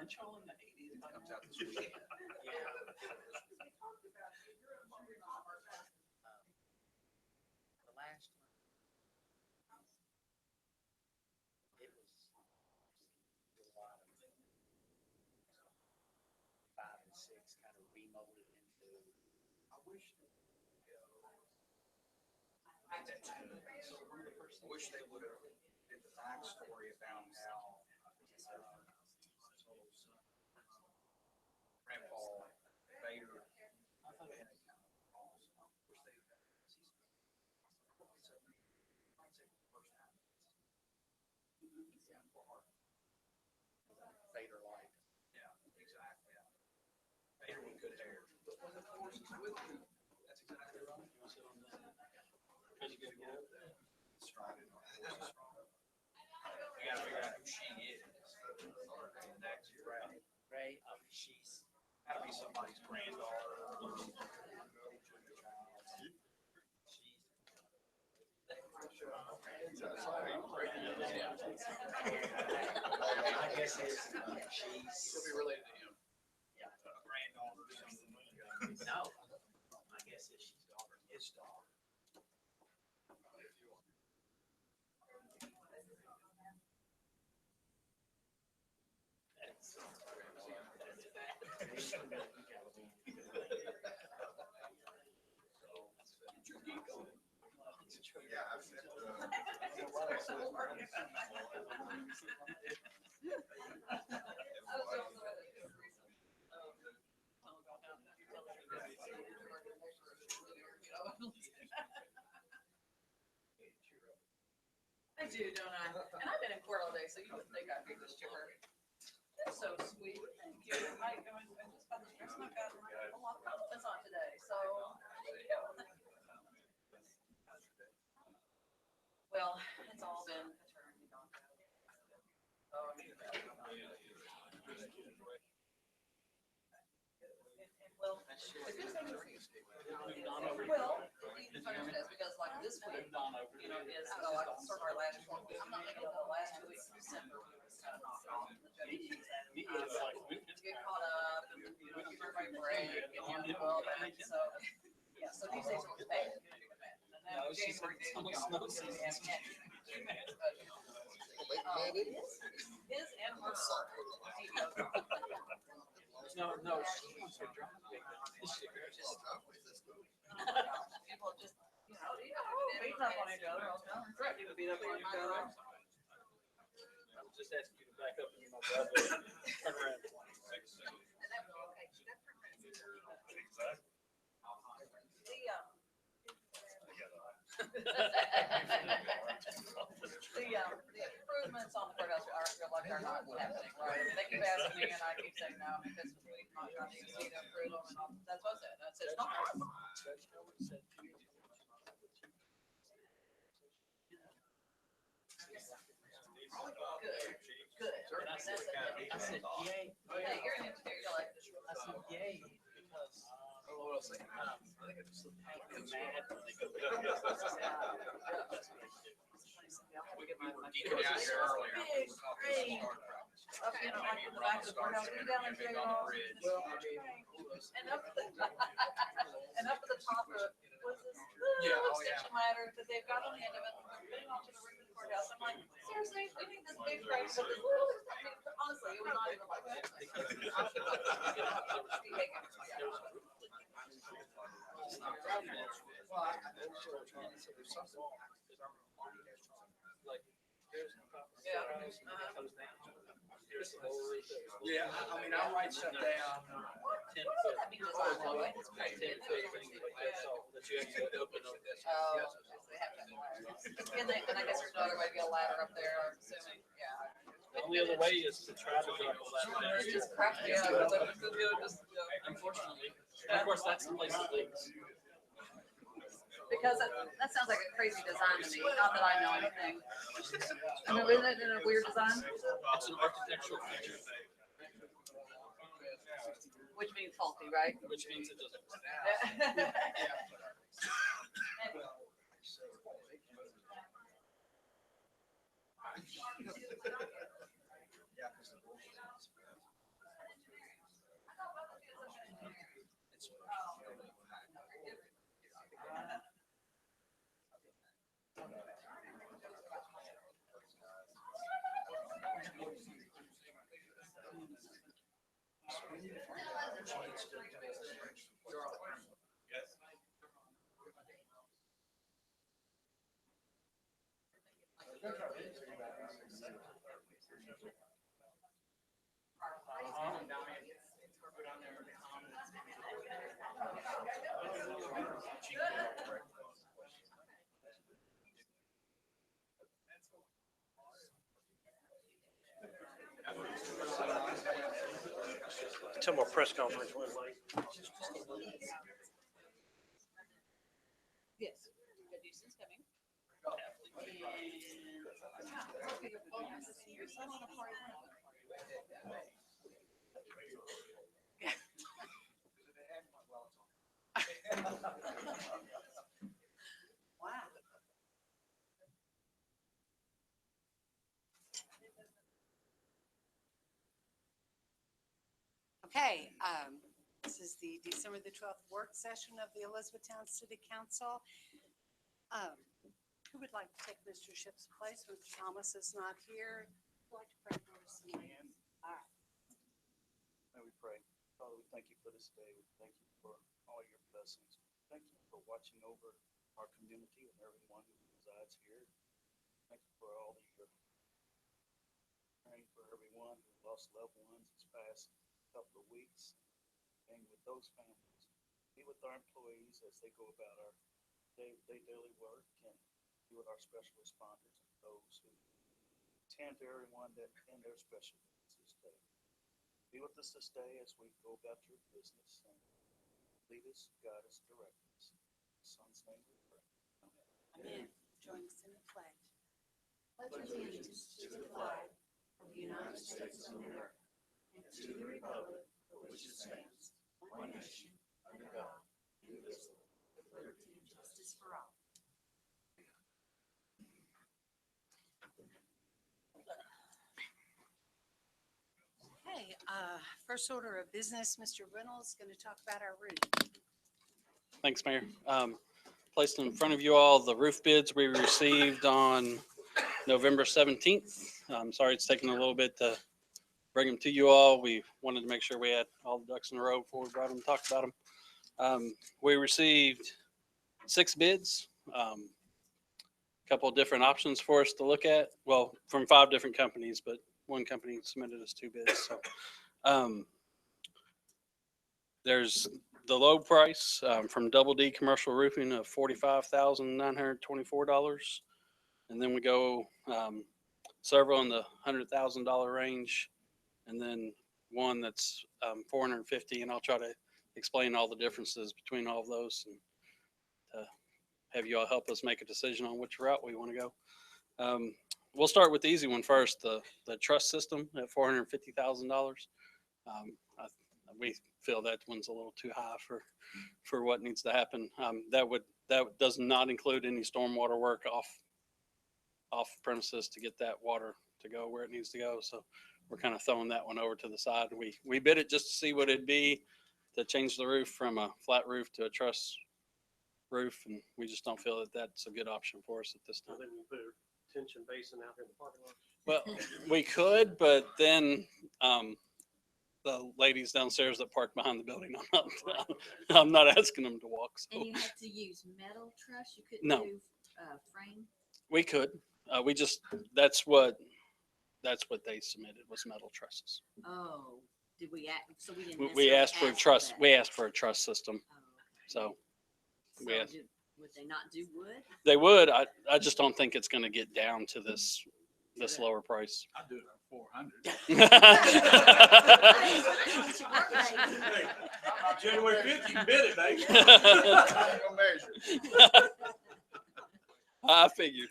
Aren't y'all in the 80s? It comes out this weekend. Yeah. The last one, it was a lot of 5 and 6 kind of remolded into. I wish they would have did the backstory about how Grandpa Vader. I thought it had kind of lost. I wish they had Vader light. Yeah, exactly. Yeah. Vader with good hair. But when the force is with you, that's exactly right. You want to sit on that? Because you gotta get up there. Strong enough. Force is strong enough. You gotta figure out who she is. Next, right? Ray, she's Gotta be somebody's granddaughter. I guess she's She'll be related to him. Yeah. A granddaughter or something. No. My guess is she's daughter. His daughter. Yeah, I've said, I do, don't I? And I've been in court all day, so you would think I'd be this chipper. They're so sweet. Thank you. I just got this dress and I've got a lot of compliments on today, so thank you. Well, it's all been eternity gone. Oh, I mean, well, the good thing is, well, the funny thing is because like this week, you know, is like sort of our last one. I'm not thinking of the last 2 weeks of December, we was kind of knocked off and the judges get caught up and, you know, give everybody a break, get on the well back. So, yeah, so these days are bad. And then January days will be all his and her. No, she wants her drive. People just, you know, beating up on each other, threatening to beat up on each other. I was just asking you to back up into my driveway. Turn around. The improvements on the courthouse are feel like they're not happening, right? They keep asking me and I keep saying no, because we not trying to see to improve them and all. That's what I said. I said, it's not. Good. And I said, yay. Hey, you're an engineer, you're like this. I said, yay, because I think I just mad when they go. Getting out here earlier. Big rain. Up, you know, like in the back of the courthouse, we down in jail. And up at the, and up at the top of, was this little extension ladder that they've got on the end of it, putting onto the roof of the courthouse. I'm like, seriously, we need this big frame, but this little, I mean, honestly, it was not even like that. Yeah, I mean, I write stuff down. 10 foot. 10 foot thing like that, so that you actually open up. Oh, they have to have a ladder. And I guess there's another way to get a ladder up there, I'm assuming, yeah. The only other way is to try to drop a ladder down. It's just crap, yeah, it's like, Unfortunately, and of course, that's the place that leaks. because that sounds like a crazy design to me, not that I know anything. I mean, isn't it a weird design? It's an architectural feature, Which means faulty, right? which means it doesn't work. Till my press conference went late. Yes. Houston's coming. Wow. Okay, this is the December the 12th work session of the Elizabethtown City Council. Who would like to take Mr. Ship's place? Mr. Thomas is not here. Who would like to pray for us? All right. May we pray. Father, we thank you for this day. We thank you for all your blessings. Thank you for watching over our community and everyone who resides here. Thank you for all that you're praying for everyone who lost loved ones this past couple of weeks. And with those families, be with our employees as they go about our daily work, and be with our special responders and those who tend to everyone that in their special needs this day. Be with us this day as we go about your business, and lead us, guide us, direct us. In the Son's name we pray. Amen. Join us in the pledge. Pledge allegiance to the flag of the United States of America and to the republic for which it stands, one nation, under God, indivisible, with liberty and justice for all. Okay, first order of business, Mr. Reynolds is going to talk about our roof. Thanks, Mayor. Placed in front of you all the roof bids we received on November 17th. I'm sorry it's taken a little bit to bring them to you all. We wanted to make sure we had all the ducks in a row before we brought them and talked about them. We received 6 bids, a couple of different options for us to look at. Well, from 5 different companies, but one company submitted us 2 bids. So there's the low price from Double D Commercial Roofing of $45,924. And then we go several in the $100,000 range, and then one that's $450. And I'll try to explain all the differences between all of those and have you all help us make a decision on which route we want to go. We'll start with the easy one first, the truss system at $450,000. We feel that one's a little too high for what needs to happen. That does not include any stormwater work off premises to get that water to go where it needs to go. So we're kind of throwing that one over to the side. We bid it just to see what it'd be to change the roof from a flat roof to a truss roof, and we just don't feel that that's a good option for us at this I time. think we put a tension basin out there in the parking lot. Well, we could, but then the ladies downstairs that park behind the building, I'm not asking them to walk. So And you had to use metal truss, you couldn't No. do, frame? we could. We just that's what they submitted was metal trusses. Oh, did we so we didn't We necessarily asked for a ask truss. that? We asked for a truss system. Oh, okay. So So we asked- would they not do wood? they would. I just don't think it's going to get down to this lower price. I'd do it for 400. Hey, January 5th, you can bid it, baby. I figured.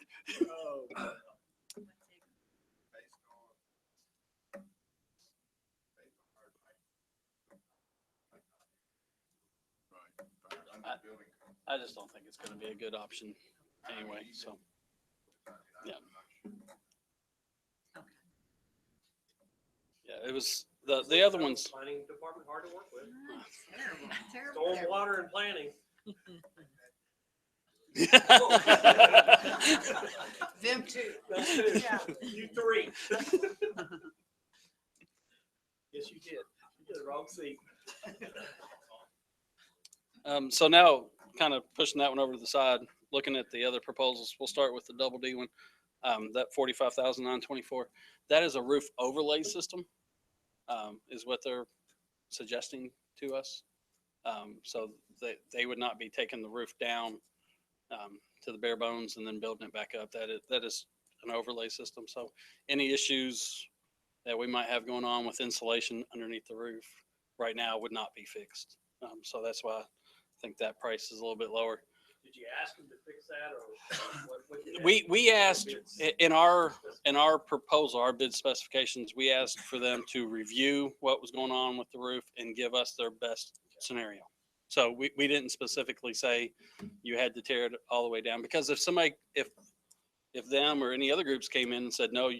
I just don't think it's going to be a good option anyway. So, yeah. Yeah, it was The other ones, Planning department, hard to work with. Terrible, terrible, Storm terrible. water and planning. Them too. That's it. Yeah. You three. Yes, you did. You did the wrong seat. So now, kind of pushing that one over to the side, looking at the other proposals, we'll start with the double D one. That 45,924, that is a roof overlay system, is what they're suggesting to us. So they would not be taking the roof down to the bare bones and then building it back up. That is an overlay system. So any issues that we might have going on with insulation underneath the roof right now would not be fixed. So that's why I think that price is a little bit lower. Did you ask them to fix that or what did you ask We them? asked in our proposal, our bid specifications, we asked for them to review what was going on with the roof and give us their best scenario. So we didn't specifically say you had to tear it all the way down, because if them or any other groups came in and said, no,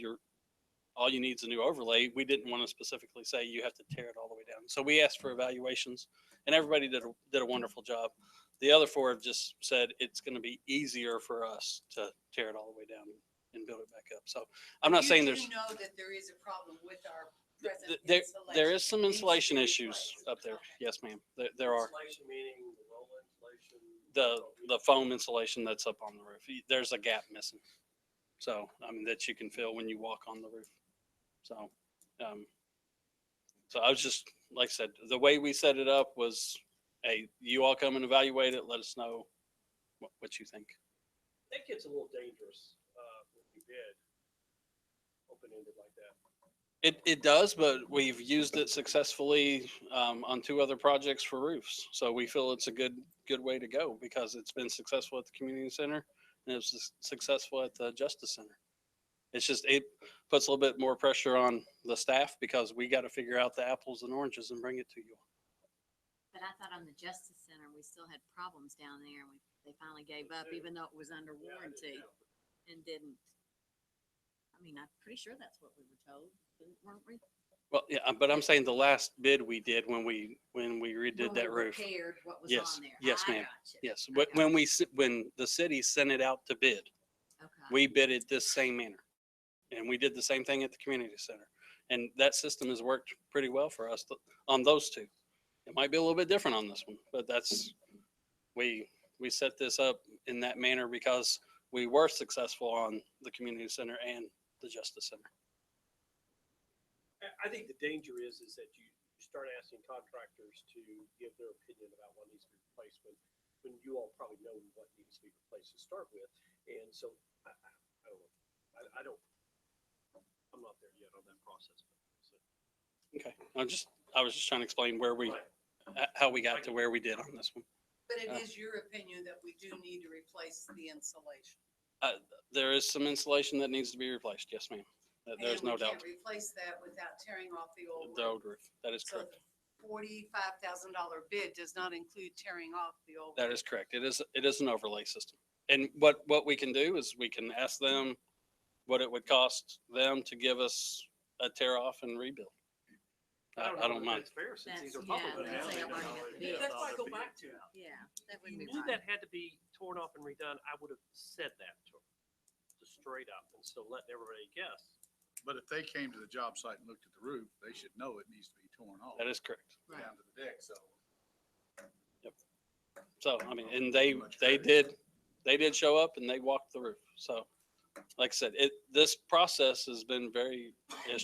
all you need is a new overlay, we didn't want to specifically say you have to tear it all the way down. So we asked for evaluations, and everybody did a wonderful job. The other four have just said it's going to be easier for us to tear it all the way down and build it back up. So I'm not saying there's, You know that there is a problem with our present there insulation. is some It needs to insulation be issues replaced. up there. Yes, ma'am. There are. Insulation meaning the roll insulation? The foam insulation that's up on the roof. There's a gap missing. So, I mean, that you can feel when you walk on the roof. So, so I was just, like I said, the way we set it up was, hey, you all come and evaluate it. Let us know what you think. I think it's a little dangerous, if you did open-ended like that. It does, but we've used it successfully on 2 other projects for roofs. So we feel it's a good way to go, because it's been successful at the community center and it's successful at the Justice Center. It's just, it puts a little bit more pressure on the staff, because we got to figure out the apples and oranges and bring it to you. But I thought on the Justice Center, we still had problems down there. They finally gave up, even though it was under warranty, and didn't. I mean, I'm pretty sure that's what we were told, weren't we? Well, yeah, but I'm saying the last bid we did when we redid that roof. Repaired what was Yes, on there. yes, I ma'am. gotcha. Yes, I when the city sent it out to bid, Okay. we bid it this same manner. And we did the same thing at the community center. And that system has worked pretty well for us on those 2. It might be a little bit different on this one, but we set this up in that manner because we were successful on the community center and the Justice Center. I think the danger is that you start asking contractors to give their opinion about what needs to be replaced when you all probably know what needs to be replaced to start with. And so I don't know. I'm not there yet on that process. Okay, I was just trying to explain how we got to where we did on this one. But it is your opinion that we do need to replace the insulation. There is some insulation that needs to be replaced. Yes, ma'am. There's And no we doubt. can't replace that without tearing off the old The roof. old roof. That is So correct. the $45,000 bid does not include tearing off the old. That roof. is correct. It is an overlay system. And what we can do is we can ask them what it would cost them to give us a tear off and rebuild. I don't know if mind. That's fair, since these are That's- public. yeah, now. that's like I've already got the bid. That's why I go back to. Yeah, that If you wouldn't be knew right. that had to be torn off and redone, I would have said that to them, just straight up, instead of letting everybody guess. But if they came to the job site and looked at the roof, they should know it needs to be torn off. That is correct. Right. Down to the deck, so. So, I mean, and they did show up and they walked the roof. So, like I said, this process has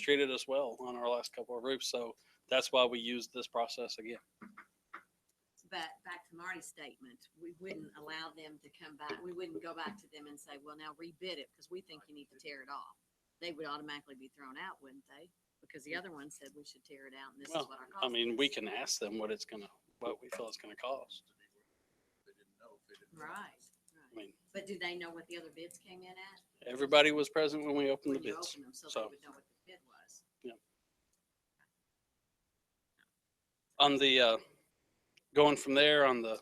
treated us well on our last couple of roofs. So that's why we used this process again. But back to Marty's statement, we wouldn't allow them to come back. We wouldn't go back to them and say, well, now rebid it because we think you need to tear it off. They would automatically be thrown out, wouldn't they? Because the other one said we should tear it out and this is Well, what our cost. I mean, we is. can ask them what we feel it's gonna cost. They didn't know if they didn't know. Right, I right. mean, But do they know what the other bids came in at? everybody was present when we opened the When you bids. opened them, so So, they would know what the bid was. on the, going from there on the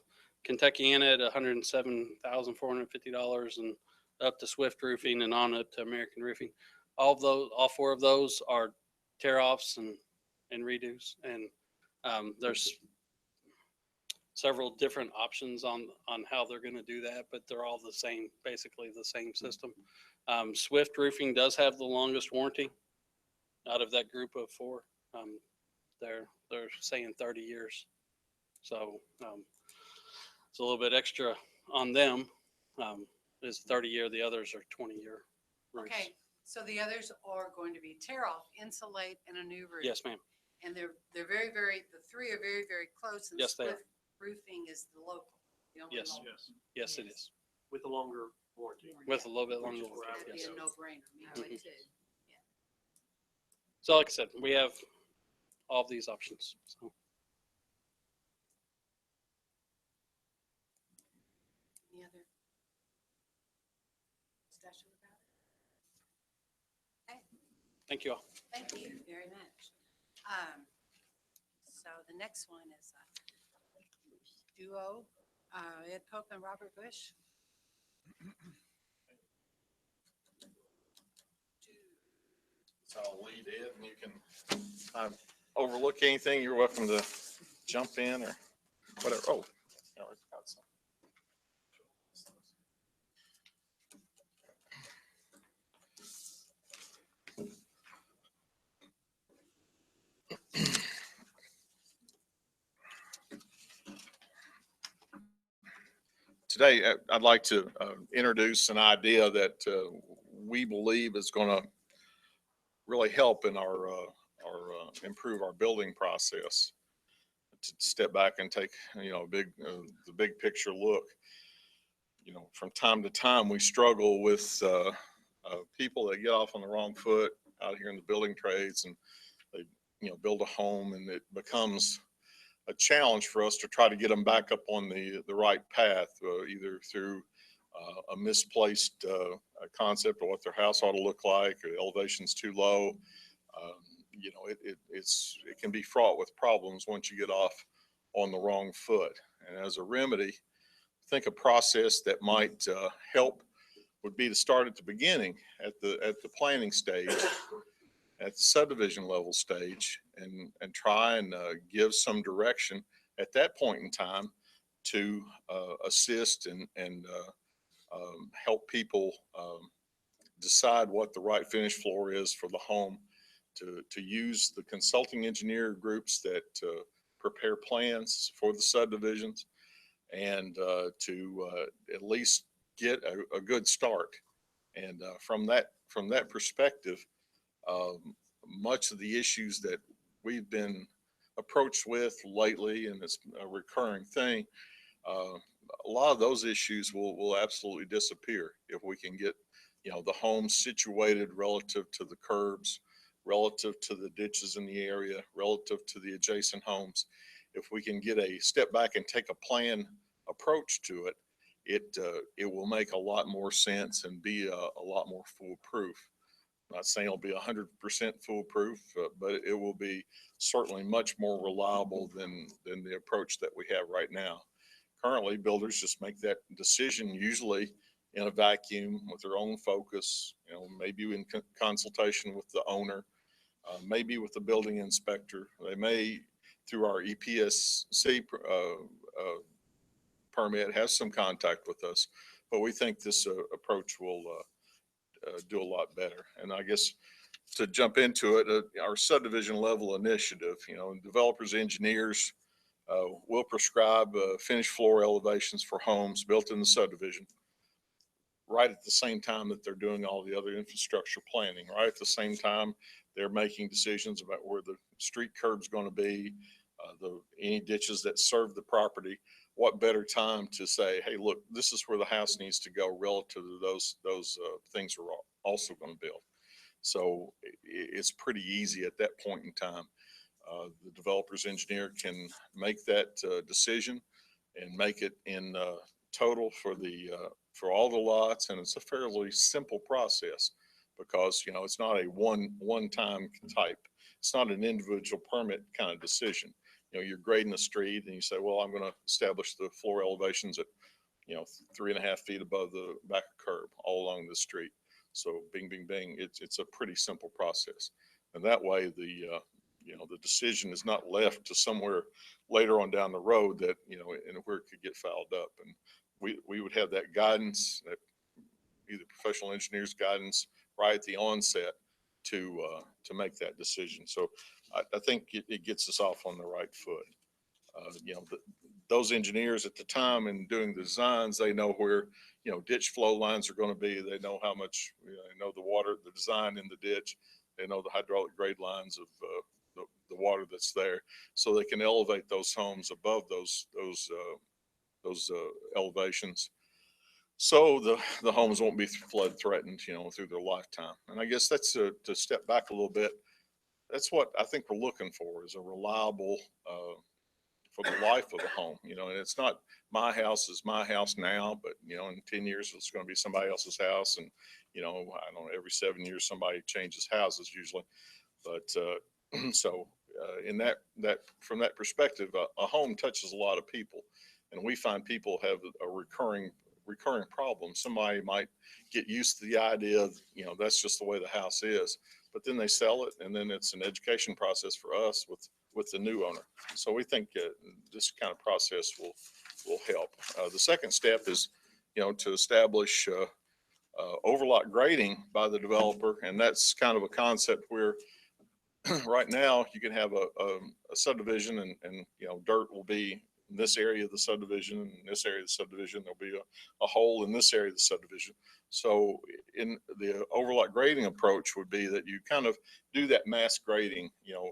Kentuckiana at $107,450 and up to Swift Roofing and on up to American Roofing. All 4 of those are tear offs and and redos. And there's several different options on how they're going to do that, but they're all the same, basically the same system. Swift Roofing does have the longest warranty out of that group of four. They're saying 30 years. So it's a little bit extra on them. Is 30-year, the others are 20-year roofs. Okay, so the others are going to be tear off, insulate, and a new roof. Yes, ma'am. And they're very, the three are very, very close. And Yes, they are. Swift Roofing is the local. the only Yes. local. Yes, Yes, it is. with a longer warranty. With a little bit longer. Which is where I That'd be Yes. a no-brainer. I would too. So like I said, we have all of these options. So Any other discussion about it? thank you all. Thank you very much. So the next one is duo, Ed Pope and Robert Bush. So I'll lead it and you can overlook anything. You're welcome to jump in or whatever. Oh. yeah, we've got some. Today, I'd like to introduce an idea that we believe is going to really help in our improve our building process. To step back and take, the big picture look. From time to time, we struggle with people that get off on the wrong foot out here in the building trades, and they, build a home, and it becomes a challenge for us to try to get them back up on the right path, either through a misplaced concept of what their house ought to look like, or the elevation's too low. It can be fraught with problems once you get off on the wrong foot. And as a remedy, I think a process that might help would be to start at the beginning, at the planning stage, at the subdivision level stage, and try and give some direction at that point in time to assist and help people decide what the right finish floor is for the home, to use the consulting engineer groups that prepare plans for the subdivisions, and to at least get a good start. And from that perspective, much of the issues that we've been approached with lately, and it's a recurring thing, a lot of those issues will absolutely disappear if we can get, the homes situated relative to the curbs, relative to the ditches in the area, relative to the adjacent homes. If we can get a step back and take a planned approach to it, it will make a lot more sense and be a lot more foolproof. I'm not saying it'll be 100% foolproof, but it will be certainly much more reliable than the approach that we have right now. Currently, builders just make that decision usually in a vacuum with their own focus, maybe in consultation with the owner, maybe with the building inspector. They may, through our EPSC permit, have some contact with us, but we think this approach will do a lot better. And I guess to jump into it, our subdivision level initiative, developers, engineers will prescribe finished floor elevations for homes built in the subdivision right at the same time that they're doing all the other infrastructure planning, right at the same time they're making decisions about where the street curb's going to be, any ditches that serve the property. What better time to say, hey, look, this is where the house needs to go relative to those things we're also going to build. So it's pretty easy at that point in time. The developer's engineer can make that decision and make it in total for all the lots, and it's a fairly simple process because it's not a one-time type. It's not an individual permit kind of decision. You're grading the street and you say, well, I'm going to establish the floor elevations at 3.5 feet above the back curb all along the street. So bing, bing, bing. It's a pretty simple process, and that way the you know, the decision is not left to somewhere later on down the road that, you know, and where it could get fouled up. And we would have that guidance, that either professional engineers guidance right at the onset to make that decision. So I think it gets us off on the right foot. You know, those engineers at the time and doing the designs, they know where, you know, ditch flow lines are going to be. They know how much, you know, they know the water, the design in the ditch. They know the hydraulic grade lines of the water that's there, so they can elevate those homes above those elevations. So the homes won't be flood threatened, you know, through their lifetime. And I guess that's to step back a little bit. That's what I think we're looking for, is a reliable, for the life of the home, you know. And it's not my house is my house now, but you know, in 10 years, it's going to be somebody else's house. And, you know, I don't know, every 7 years, somebody changes houses usually. But, so, in that, from that perspective, a home touches a lot of people, and we find people have a recurring problem. Somebody might get used to the idea of, you know, that's just the way the house is, but then they sell it, and then it's an education process for us with the new owner. So we think this kind of process will help. The second step is, you know, to establish overlot grading by the developer, and that's kind of a concept where right now you can have a subdivision, and you know, dirt will be in this area of the subdivision, and in this area of the subdivision there'll be a hole in this area of the subdivision. So in the overlot grading approach would be that you kind of do that mass grading, you know,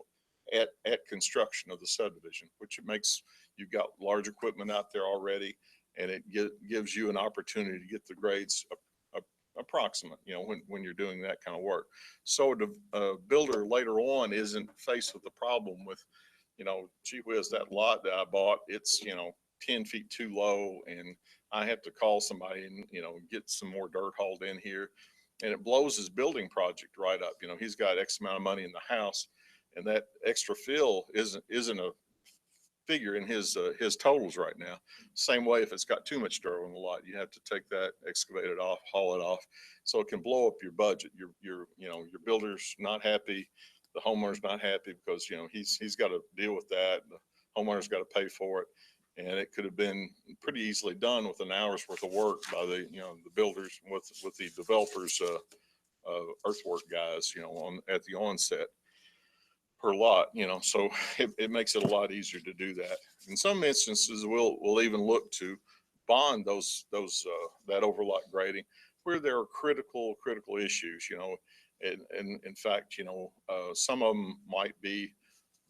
at construction of the subdivision, which it makes, you've got large equipment out there already, and it gives you an opportunity to get the grades approximate, you know, when you're doing that kind of work. So the builder later on isn't faced with the problem with, you know, gee whiz, that lot that I bought, it's, you know, 10 feet too low, and I have to call somebody and, you know, get some more dirt hauled in here, and it blows his building project right up. You know, he's got X amount of money in the house, and that extra fill isn't a figure in his totals right now. Same way, if it's got too much dirt on the lot, you have to take that, excavate it off, haul it off. So it can blow up your budget. You know, your builder's not happy, the homeowner's not happy, because, you know, he's got to deal with that. The homeowner's got to pay for it. And it could have been pretty easily done with an hour's worth of work by the, you know, the builders with the developers, earthwork guys, you know, at the onset per lot, you know. So it makes it a lot easier to do that. In some instances, we'll even look to bond that overlot grading where there are critical issues, you know. And in fact, you know, some of them might be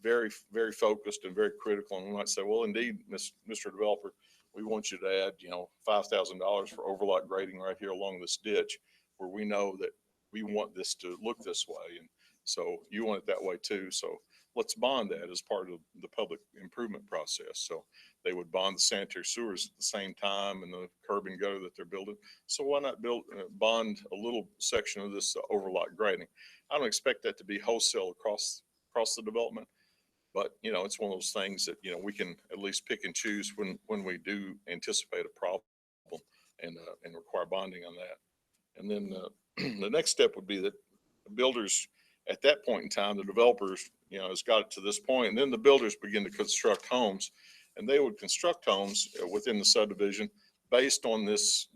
very, very focused and very critical. And we might say, well, indeed, Mr. Developer, we want you to add, you know, $5,000 for overlot grading right here along this ditch, where we know that we want this to look this way. And so you want it that way too. So let's bond that as part of the public improvement process. So they would bond the sanitary sewers at the same time, and the curb and gutter that they're building. So why not bond a little section of this overlot grading? I don't expect that to be wholesale across the development, but, you know, it's one of those things that, you know, we can at least pick and choose when we do anticipate a problem and require bonding on that. And then the next step would be that the builders, at that point in time, the developers, you know, has got it to this point, and then the builders begin to construct homes, and they would construct homes within the subdivision based on this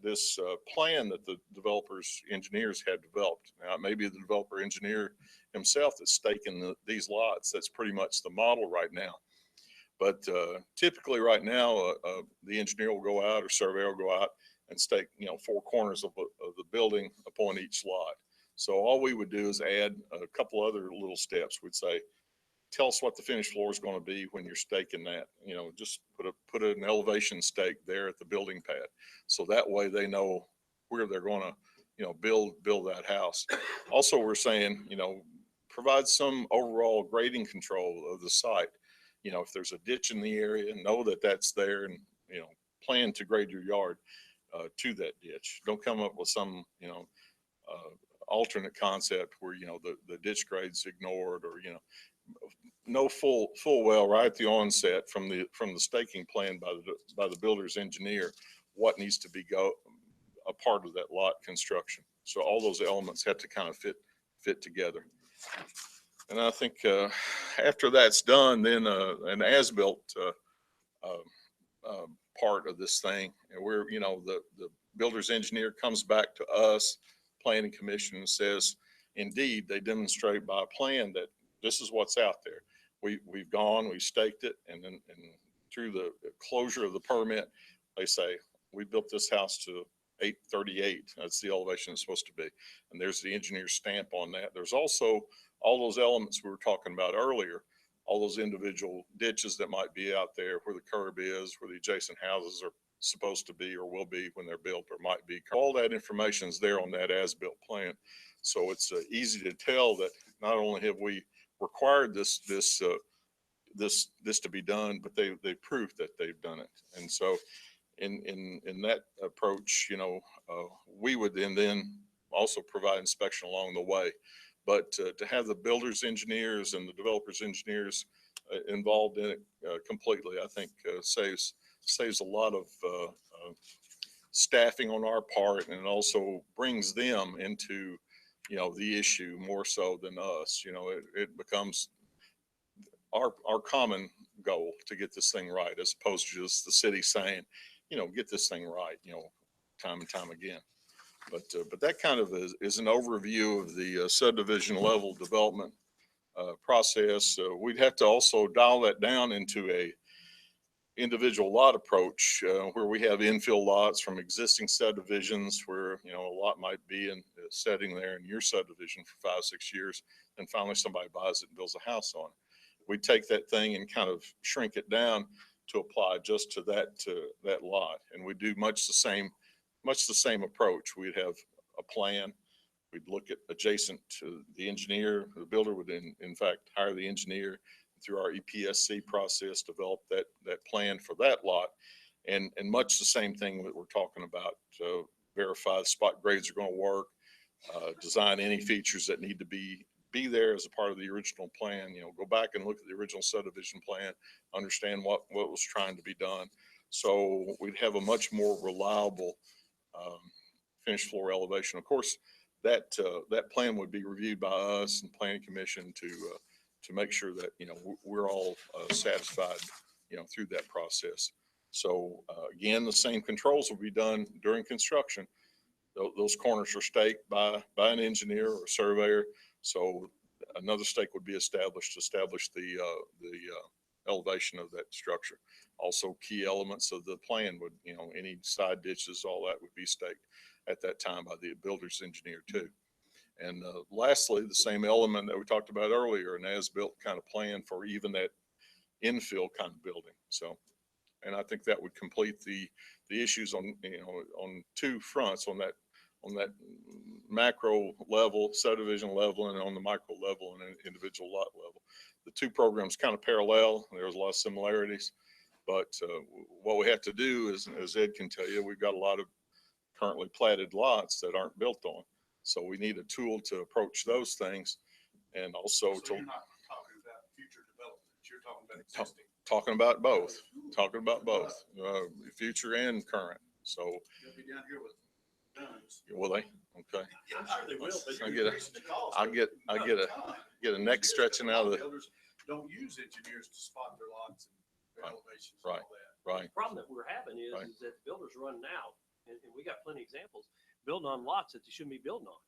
plan that the developers engineers had developed. Now, it may be the developer engineer himself that's staking these lots. That's pretty much the model right now. But typically right now, the engineer will go out, or surveyor will go out and stake, you know, 4 corners of the building upon each lot. So all we would do is add a couple other little steps. We'd say, tell us what the finished floor is going to be when you're staking that. You know, just put an elevation stake there at the building pad. So that way they know where they're going to, you know, build that house. Also, we're saying, you know, provide some overall grading control of the site. You know, if there's a ditch in the area, know that that's there, and, you know, plan to grade your yard to that ditch. Don't come up with some, you know, alternate concept where, you know, the ditch grade's ignored, or, you know full well right at the onset from the staking plan by the builder's engineer what needs to be a part of that lot construction. So all those elements have to kind of fit together. And I think, after that's done, then, an as-built, part of this thing, and where, you know, the builder's engineer comes back to us, planning commission, and says, indeed, they demonstrate by a plan that this is what's out there. We've gone, we've staked it, and then, and through the closure of the permit, they say, we built this house to 838. That's the elevation it's supposed to be. And there's the engineer's stamp on that. There's also all those elements we were talking about earlier, all those individual ditches that might be out there, where the curb is, where the adjacent houses are supposed to be or will be when they're built or might be. All that information is there on that as-built plan. So it's easy to tell that not only have we required this to be done, but they proved that they've done it. And so in that approach, you know, we would then also provide inspection along the way. But to have the builder's engineers and the developer's engineers involved in it completely, I think saves a lot of staffing on our part, and it also brings them into, you know, the issue more so than us. You know, it becomes our common goal to get this thing right, as opposed to just the city saying, you know, get this thing right, you know, time and time again. But that kind of is an overview of the subdivision level development process. We'd have to also dial that down into a individual lot approach, where we have infill lots from existing subdivisions where, you know, a lot might be in setting there in your subdivision for 5-6 years, and finally somebody buys it and builds a house on it. We take that thing and kind of shrink it down to apply just to that lot, and we do much the same approach. We'd have a plan. We'd look at adjacent to the engineer. The builder would in fact hire the engineer through our EPSC process, develop that plan for that lot. And much the same thing that we're talking about, verify the spot grades are going to work, design any features that need to be there as a part of the original plan. You know, go back and look at the original subdivision plan, understand what was trying to be done. So we'd have a much more reliable finished floor elevation. Of course, that plan would be reviewed by us and planning commission to make sure that, you know, we're all satisfied, you know, through that process. So again, the same controls will be done during construction. Those corners are staked by an engineer or surveyor. So another stake would be established to establish the elevation of that structure. Also, key elements of the plan would, you know, any side ditches, all that would be staked at that time by the builder's engineer too. And lastly, the same element that we talked about earlier, an as-built kind of plan for even that infill kind of building. So, and I think that would complete the issues on, you know, on two fronts, on that macro level, subdivision level, and on the micro level and individual lot level. The two programs kind of parallel. There's a lot of similarities, but what we have to do is, as Ed can tell you, we've got a lot of currently platted lots that aren't built on. So we need a tool to approach those things, and also So to you're not talking about future development, you're talking about existing. talking about both, future and current. So They'll be down here with guns. will they? Okay. I'm sure they will, but I get a neck stretching out of the, Builders don't use engineers to spot their lots and their Right, elevations and all that. right. the problem that we're having is, Right. is that builders are running out, and we got plenty of examples, building on lots that they shouldn't be building on.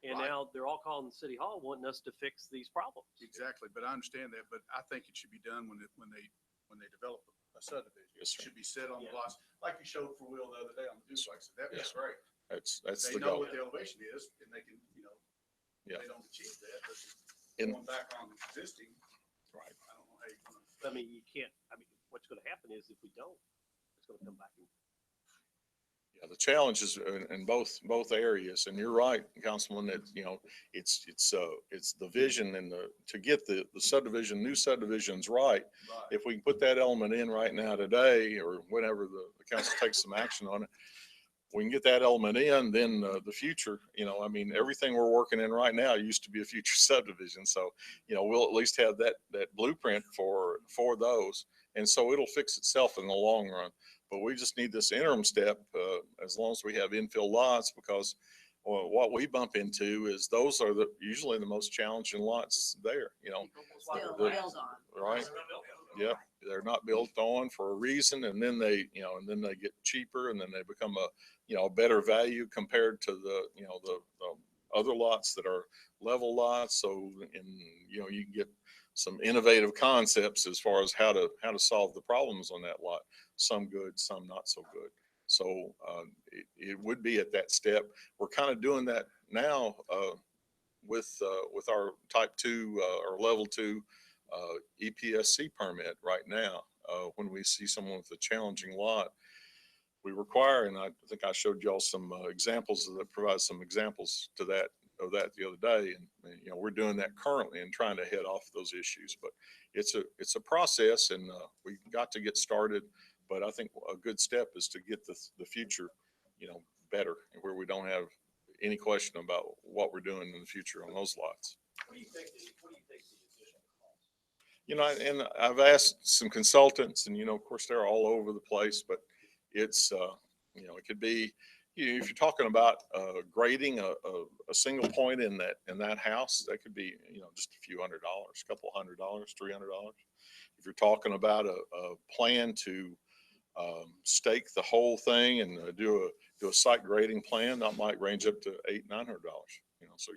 And Right. now they're all calling the city hall wanting us to fix these problems. Exactly, but I understand that, but I think it should be done when they develop a subdivision. Yes, It sir. should be set on the Yeah. lots, like you showed for Will the other day on the duplex. That was Yes. great. That's They the know goal. what the elevation is, and they can, you know, Yeah. they don't achieve that, but In- going back on existing, Right. I don't know how you're gonna. I mean, you can't, I mean, what's gonna happen is if we don't, it's gonna come back and Yeah, the challenge is in both areas, and you're right, Councilman, that, you know, it's the vision and to get the subdivision, new subdivisions right. Right. If we can put that element in right now today, or whenever the council takes some action on it, we can get that element in, then the future, you know, I mean, everything we're working in right now used to be a future subdivision. So, you know, we'll at least have that blueprint for those. And so it'll fix itself in the long run. But we just need this interim step, as long as we have infill lots, because Well, what we bump into is those are usually the most challenging lots there, you know, Still the- build on. right? Yep, they're not built on for a reason, and then they, you know, and then they get cheaper, and then they become a, you know, a better value compared to the, you know, the other lots that are level lots. So, and, you know, you can get some innovative concepts as far as how to solve the problems on that lot. Some good, some not so good. So, it would be at that step. We're kind of doing that now, with our type 2, or level 2, EPSC permit right now. When we see someone with a challenging lot, we require, and I think I showed y'all some examples that provide some examples of that the other day. And, you know, we're doing that currently and trying to head off those issues, but it's a process, and we got to get started. But I think a good step is to get the future, you know, better, where we don't have any question about what we're doing in the future on those lots. What do you think the additional cost? You know, and I've asked some consultants, and, you know, of course, they're all over the place, but it's, you know, it could be, you know, if you're talking about grading a single point in that house, that could be, you know, just a few $100s, a couple $100, $300. If you're talking about a plan to stake the whole thing and do a site grading plan, that might range up to $800-900. You know, so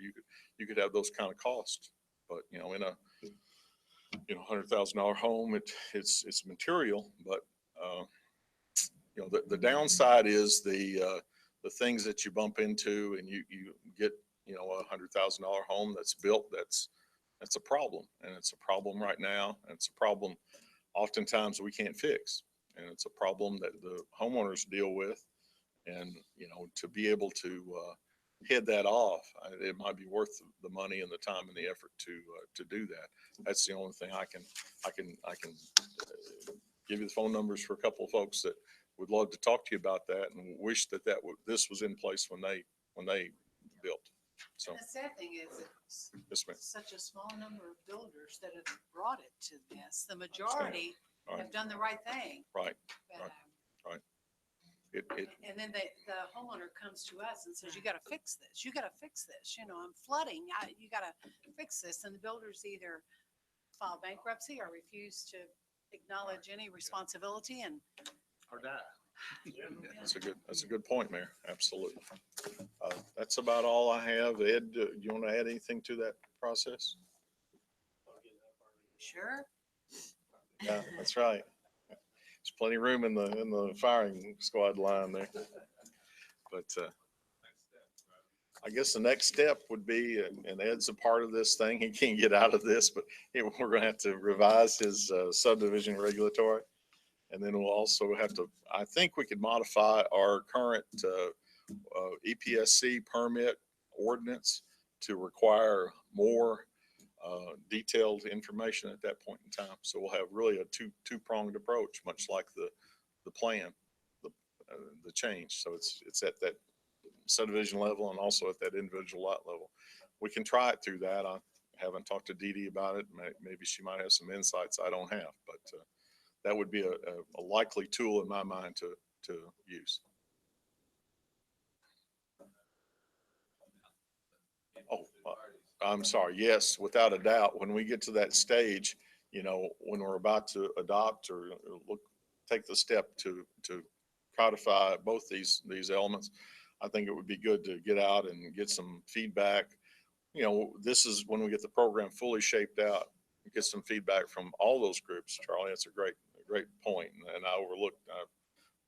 you could have those kind of costs. But, you know, in a, you know, $100,000 home, it's material. But you know, the downside is the things that you bump into, and you get, you know, a $100,000 home that's built, that's a problem, and it's a problem right now, and it's a problem oftentimes we can't fix, and it's a problem that the homeowners deal with. And, you know, to be able to head that off, it might be worth the money and the time and the effort to do that. That's the only thing I can give you the phone numbers for a couple of folks that would love to talk to you about that, and wish that this was in place when they built. So, The sad thing is, it's yes, ma'am. such a small number of builders that have brought it to this. The majority Right. have done the right thing. Right. but, Right. And then the homeowner comes to us and says, you gotta fix this, you gotta fix this, you know, I'm flooding, you gotta fix this. And the builders either file bankruptcy or refuse to acknowledge any responsibility, and Or die. That's a good point, Mayor. Absolutely. That's about all I have. Ed, do you want to add anything to that process? sure. Yeah, that's right. There's plenty of room in the firing squad line there. But I guess the next step would be, and Ed's a part of this thing, he can't get out of this, but we're gonna have to revise his subdivision regulatory. And then we'll also have to, I think we could modify our current EPSC permit ordinance to require more detailed information at that point in time. So we'll have really a two-pronged approach, much like the plan, the change. So it's at that subdivision level and also at that individual lot level. We can try it through that. I haven't talked to Dee Dee about it. Maybe she might have some insights I don't have, but that would be a likely tool in my mind to use. Oh, I'm sorry. Yes, without a doubt. When we get to that stage, you know, when we're about to adopt or take the step to codify both these elements, I think it would be good to get out and get some feedback. You know, this is when we get the program fully shaped out, get some feedback from all those groups. Charlie, that's a great point. And I overlooked,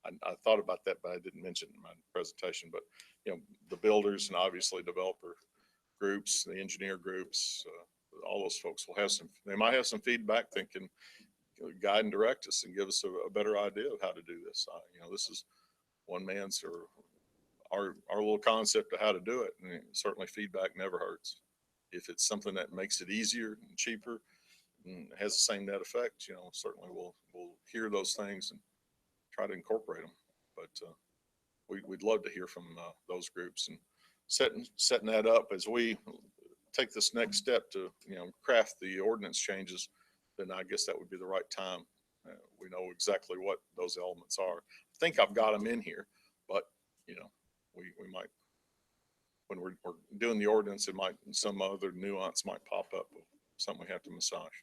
I thought about that, but I didn't mention it in my presentation. But, you know, the builders and obviously developer groups, the engineer groups, all those folks will have they might have some feedback that can guide and direct us and give us a better idea of how to do this. You know, this is one man's or our little concept of how to do it. And certainly feedback never hurts. If it's something that makes it easier and cheaper and has the same net effect, you know, certainly we'll hear those things and try to incorporate them. But we'd love to hear from those groups, and setting that up as we take this next step to, you know, craft the ordinance changes, then I guess that would be the right time. We know exactly what those elements are. I think I've got them in here, but, you know, we might when we're doing the ordinance, it might, some other nuance might pop up, something we have to massage.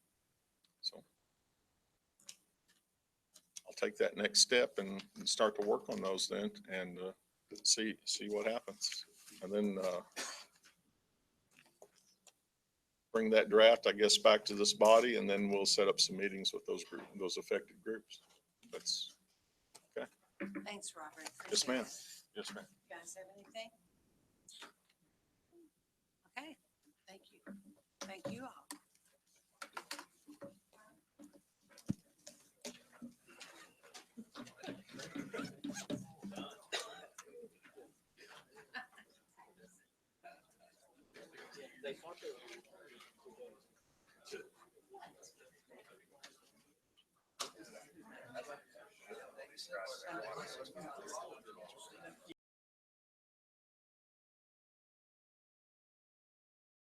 So I'll take that next step and start to work on those then and see what happens. And then bring that draft, I guess, back to this body, and then we'll set up some meetings with those affected groups. That's, Thanks, Robert. yes, Appreciate ma'am. it. Yes, ma'am. You guys have anything? Okay, thank you. Thank you all. They talked to